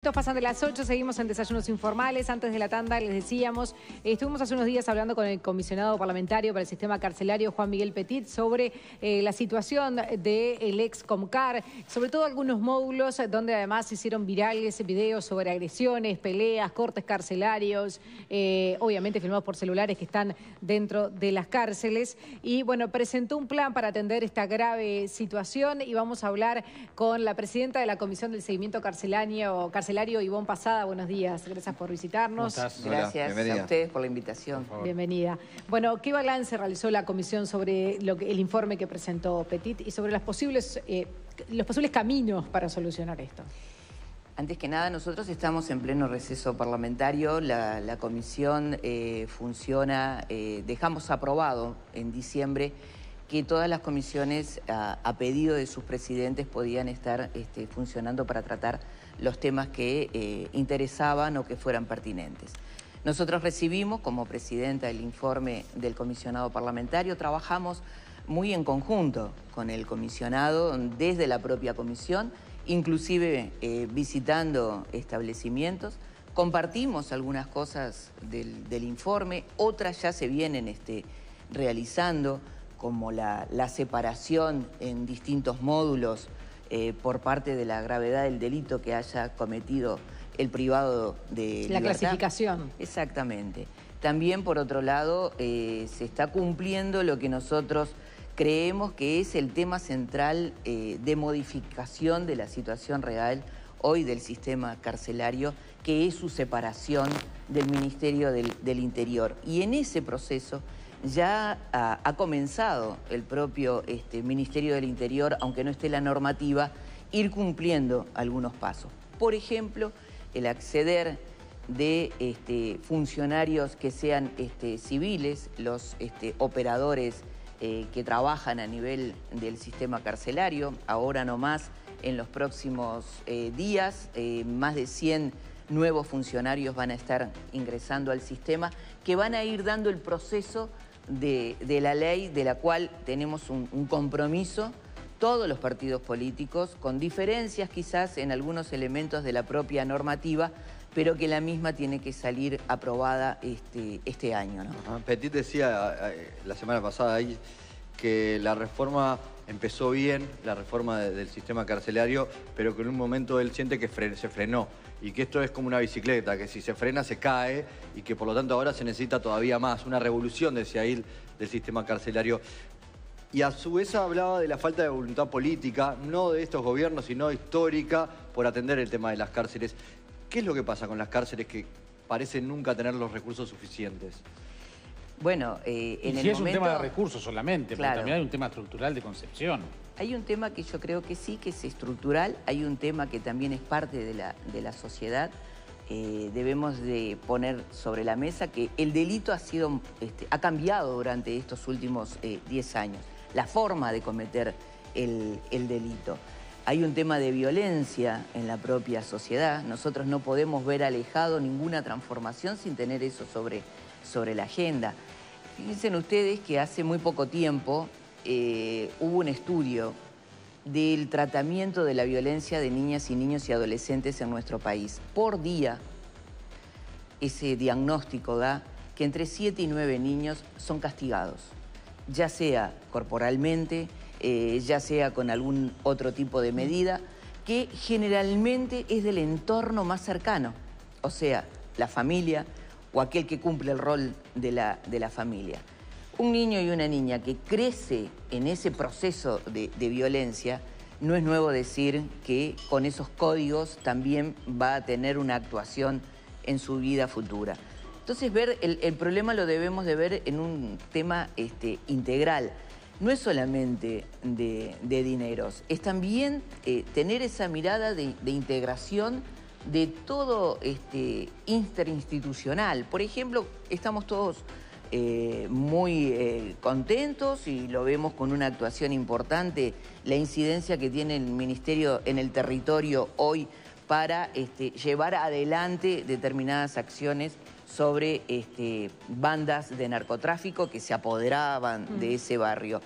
Pasan de las 8, seguimos en Desayunos Informales. Antes de la tanda les decíamos, estuvimos hace unos días hablando con el comisionado parlamentario para el sistema carcelario, Juan Miguel Petit, sobre la situación del ex Comcar, sobre todo algunos módulos donde además se hicieron virales videos sobre agresiones, peleas, cortes carcelarios, obviamente filmados por celulares que están dentro de las cárceles. Y bueno, presentó un plan para atender esta grave situación y vamos a hablar con la presidenta de la Comisión del Seguimiento Carcelario, Ivonne Pasada. Buenos días, gracias por visitarnos. Gracias a ustedes por la invitación. Bienvenida. Bueno, ¿qué balance realizó la comisión sobre el informe que presentó Petit y sobre los posibles caminos para solucionar esto? Antes que nada, nosotros estamos en pleno receso parlamentario. La comisión funciona, dejamos aprobado en diciembre que todas las comisiones, a pedido de sus presidentes, podían estar funcionando para tratar los temas que interesaban o que fueran pertinentes. Nosotros recibimos, como presidenta, el informe del comisionado parlamentario. Trabajamos muy en conjunto con el comisionado desde la propia comisión, inclusive visitando establecimientos. Compartimos algunas cosas del informe, otras ya se vienen realizando, como la separación en distintos módulos por parte de la gravedad del delito que haya cometido el privado de libertad. La clasificación. Exactamente. También, por otro lado, se está cumpliendo lo que nosotros creemos que es el tema central de modificación de la situación real hoy del sistema carcelario, que es su separación del Ministerio del Interior. Y en ese proceso ya ha comenzado el propio Ministerio del Interior, aunque no esté la normativa, ir cumpliendo algunos pasos. Por ejemplo, el acceder de funcionarios que sean civiles, los operadores que trabajan a nivel del sistema carcelario. Ahora nomás, en los próximos días, más de 100 nuevos funcionarios van a estar ingresando al sistema, que van a ir dando el proceso de la ley, de la cual tenemos un compromiso todos los partidos políticos, con diferencias quizás en algunos elementos de la propia normativa, pero que la misma tiene que salir aprobada este año, ¿no? Petit decía la semana pasada ahí que la reforma empezó bien, la reforma del sistema carcelario, pero que en un momento él siente que se frenó y que esto es como una bicicleta, que si se frena se cae y que por lo tanto ahora se necesita todavía más, una revolución, decía él, del sistema carcelario. Y a su vez hablaba de la falta de voluntad política, no de estos gobiernos, sino histórica, por atender el tema de las cárceles. ¿Qué es lo que pasa con las cárceles que parecen nunca tener los recursos suficientes? Bueno, en el momento... es un tema de recursos solamente, claro, pero también hay un tema estructural de concepción. Hay un tema que yo creo que sí, que es estructural. Hay un tema que también es parte de la sociedad. Debemos de poner sobre la mesa que el delito ha cambiado durante estos últimos 10 años. La forma de cometer el delito. Hay un tema de violencia en la propia sociedad. Nosotros no podemos ver alejado ninguna transformación sin tener eso sobre la agenda. Fíjense ustedes que hace muy poco tiempo hubo un estudio del tratamiento de la violencia de niñas y niños y adolescentes en nuestro país. Por día, ese diagnóstico da que entre 7 y 9 niños son castigados, ya sea corporalmente, ya sea con algún otro tipo de medida, que generalmente es del entorno más cercano, o sea, la familia o aquel que cumple el rol de la familia. Un niño y una niña que crece en ese proceso de violencia, no es nuevo decir que con esos códigos también va a tener una actuación en su vida futura. Entonces, el problema lo debemos de ver en un tema integral. No es solamente de dineros, es también tener esa mirada de integración de todo interinstitucional. Por ejemplo, estamos todos muy contentos y lo vemos con una actuación importante, la incidencia que tiene el Ministerio en el territorio hoy para llevar adelante determinadas acciones sobre bandas de narcotráfico que se apoderaban de ese barrio.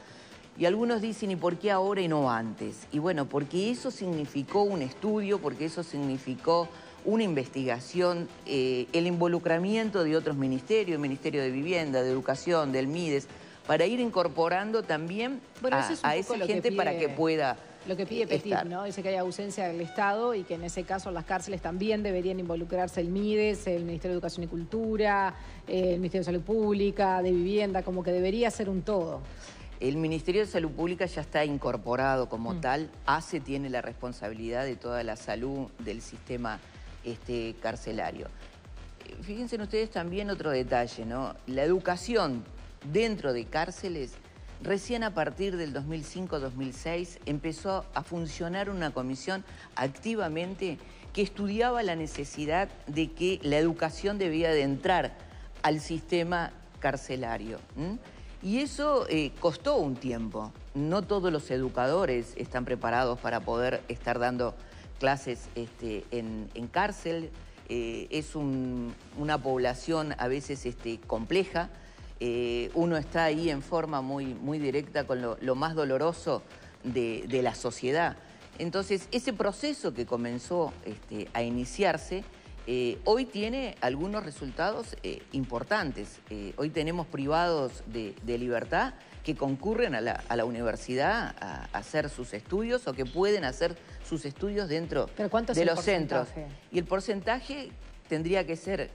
Y algunos dicen, ¿y por qué ahora y no antes? Y bueno, porque eso significó un estudio, porque eso significó una investigación, el involucramiento de otros ministerios, el Ministerio de Vivienda, de Educación, del MIDES, para ir incorporando también a esa gente para que pueda... Lo que pide Petit, ¿no? Dice que hay ausencia del Estado y que en ese caso en las cárceles también deberían involucrarse el MIDES, el Ministerio de Educación y Cultura, el Ministerio de Salud Pública, de Vivienda, como que debería ser un todo. El Ministerio de Salud Pública ya está incorporado como tal. ACE tiene la responsabilidad de toda la salud del sistema carcelario. Fíjense ustedes también otro detalle, ¿no? La educación dentro de cárceles, recién a partir del 2005-2006 empezó a funcionar una comisión activamente que estudiaba la necesidad de que la educación debía de entrar al sistema carcelario. Y eso costó un tiempo. No todos los educadores están preparados para poder estar dando clases en cárcel. Es una población a veces compleja. Uno está ahí en forma muy directa con lo más doloroso de la sociedad. Entonces, ese proceso que comenzó a iniciarse, hoy tiene algunos resultados importantes. Hoy tenemos privados de libertad que concurren a la universidad a hacer sus estudios o que pueden hacer sus estudios dentro de los centros. Y el porcentaje tendría que ser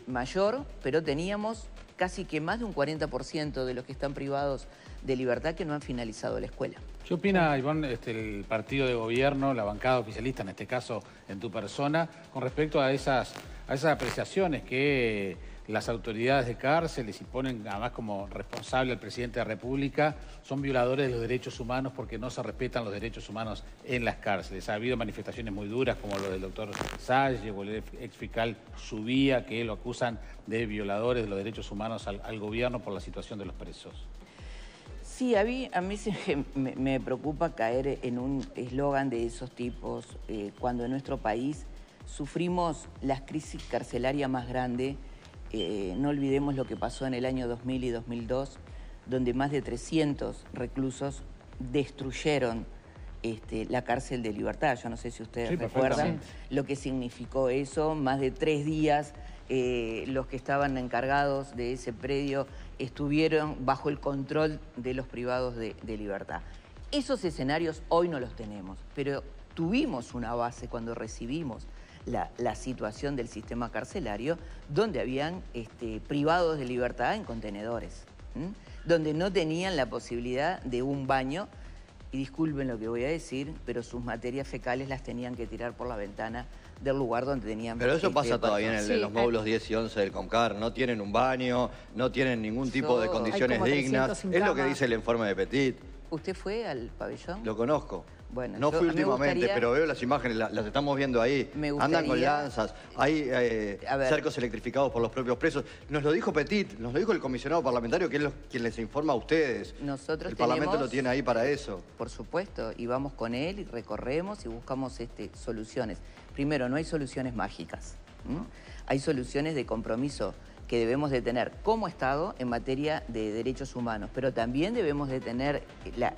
mayor, pero teníamos casi que más de un 40% de los que están privados de libertad que no han finalizado la escuela. ¿Qué opina, Ivonne, el partido de gobierno, la bancada oficialista, en este caso en tu persona, con respecto a esas apreciaciones que las autoridades de cárceles y ponen además como responsable al presidente de la República, son violadores de los derechos humanos porque no se respetan los derechos humanos en las cárceles? Ha habido manifestaciones muy duras como lo del doctor Salle o el exfiscal Subía, que lo acusan de violadores de los derechos humanos al gobierno por la situación de los presos. Sí, a mí me preocupa caer en un eslogan de esos tipos cuando en nuestro país sufrimos la crisis carcelaria más grande. No olvidemos lo que pasó en el año 2000 y 2002, donde más de 300 reclusos destruyeron la cárcel de Libertad. Yo no sé si ustedes recuerdan lo que significó eso. Más de 3 días los que estaban encargados de ese predio estuvieron bajo el control de los privados de libertad. Esos escenarios hoy no los tenemos, pero tuvimos una base cuando recibimos la situación del sistema carcelario, donde habían privados de libertad en contenedores, donde no tenían la posibilidad de un baño, y disculpen lo que voy a decir, pero sus materias fecales las tenían que tirar por la ventana del lugar donde tenían... Pero eso pasa todavía en los módulos 10 y 11 del CONCAR. No tienen un baño, no tienen ningún tipo de condiciones dignas. Es lo que dice el informe de Petit. ¿Usted fue al pabellón? Lo conozco. Bueno, no fui últimamente, pero veo las imágenes, las estamos viendo ahí. Andan con lanzas, hay cercos electrificados por los propios presos. Nos lo dijo Petit, nos lo dijo el comisionado parlamentario, que es quien les informa a ustedes. El Parlamento lo tiene ahí para eso. Por supuesto, y vamos con él y recorremos y buscamos soluciones. Primero, no hay soluciones mágicas. Hay soluciones de compromiso que debemos de tener como Estado en materia de derechos humanos, pero también debemos de tener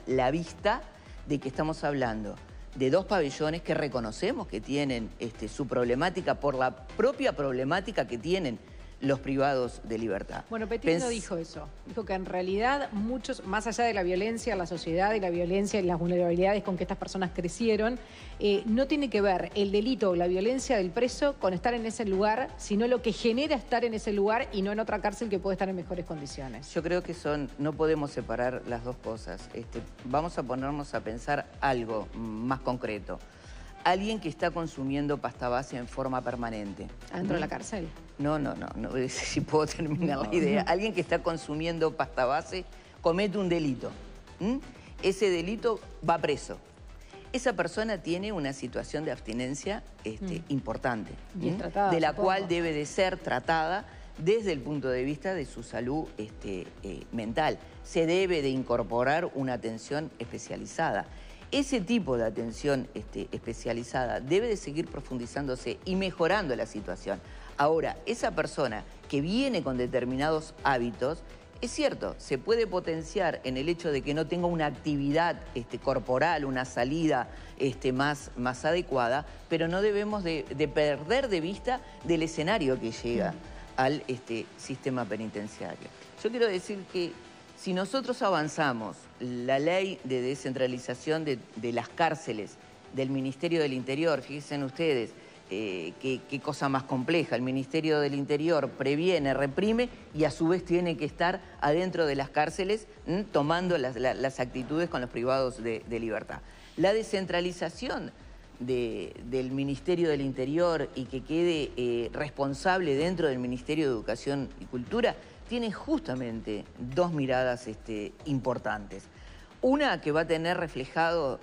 la vista de que estamos hablando de 2 pabellones que reconocemos que tienen su problemática por la propia problemática que tienen los privados de libertad. Bueno, Petit no dijo eso. Dijo que en realidad muchos, más allá de la violencia en la sociedad y la violencia y las vulnerabilidades con que estas personas crecieron, no tiene que ver el delito o la violencia del preso con estar en ese lugar, sino lo que genera estar en ese lugar y no en otra cárcel que puede estar en mejores condiciones. Yo creo que no podemos separar las dos cosas. Vamos a ponernos a pensar algo más concreto. Alguien que está consumiendo pasta base en forma permanente. ¿Adentro de la cárcel? No, si puedo terminar la idea. Alguien que está consumiendo pasta base comete un delito. Ese delito va preso. Esa persona tiene una situación de abstinencia importante, tratada, de la cual debe de ser tratada desde el punto de vista de su salud mental. Se debe de incorporar una atención especializada. Ese tipo de atención especializada debe de seguir profundizándose y mejorando la situación. Ahora, esa persona que viene con determinados hábitos Es cierto, se puede potenciar en el hecho de que no tenga una actividad corporal, una salida más adecuada, pero no debemos de perder de vista del escenario que llega al sistema penitenciario. Yo quiero decir que si nosotros avanzamos la ley de descentralización de las cárceles del Ministerio del Interior, fíjense ustedes, qué cosa más compleja. El Ministerio del Interior previene, reprime y a su vez tiene que estar adentro de las cárceles tomando las actitudes con los privados de libertad. La descentralización del Ministerio del Interior y que quede responsable dentro del Ministerio de Educación y Cultura tiene justamente dos miradas importantes. Una que va a tener reflejado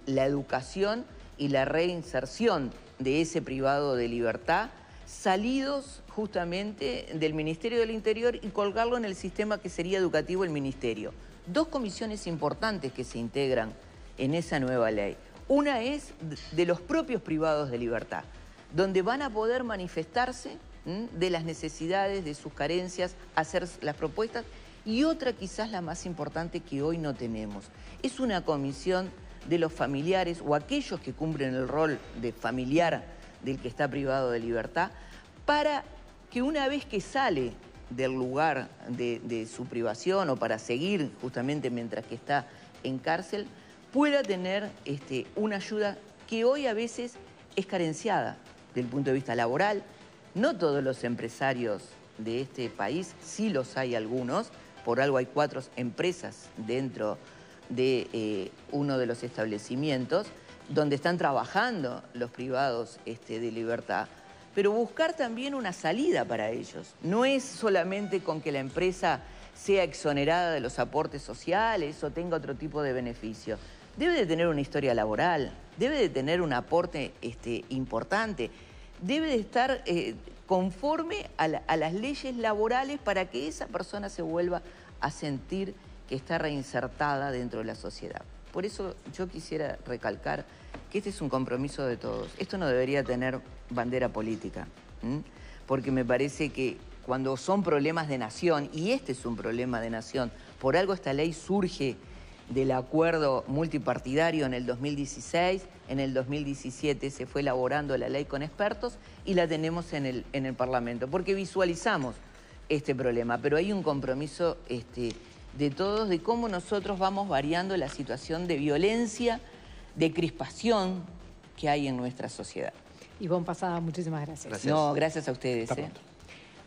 la educación y la reinserción de ese privado de libertad, salidos justamente del Ministerio del Interior y colgarlo en el sistema que sería educativo el Ministerio. Dos comisiones importantes que se integran en esa nueva ley. Una es de los propios privados de libertad, donde van a poder manifestarse de las necesidades, de sus carencias, hacer las propuestas, y otra quizás la más importante que hoy no tenemos. Es una comisión de los familiares o aquellos que cumplen el rol de familiar del que está privado de libertad, para que una vez que sale del lugar de su privación o para seguir justamente mientras que está en cárcel, pueda tener una ayuda que hoy a veces es carenciada desde el punto de vista laboral. No todos los empresarios de este país, sí los hay algunos, por algo hay 4 empresas dentro de uno de los establecimientos donde están trabajando los privados de libertad, pero buscar también una salida para ellos. No es solamente con que la empresa sea exonerada de los aportes sociales o tenga otro tipo de beneficio. Debe de tener una historia laboral, debe de tener un aporte importante, debe de estar conforme a las leyes laborales para que esa persona se vuelva a sentir que está reinsertada dentro de la sociedad. Por eso yo quisiera recalcar que este es un compromiso de todos. Esto no debería tener bandera política, porque me parece que cuando son problemas de nación, y este es un problema de nación, por algo esta ley surge del acuerdo multipartidario en el 2016, en el 2017 se fue elaborando la ley con expertos y la tenemos en el Parlamento, porque visualizamos este problema, pero hay un compromiso de todos, de cómo nosotros vamos variando la situación de violencia, de crispación que hay en nuestra sociedad. Ivonne Pasada, muchísimas gracias. No, gracias a ustedes.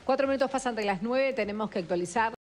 4 minutos pasan de las 9, tenemos que actualizar.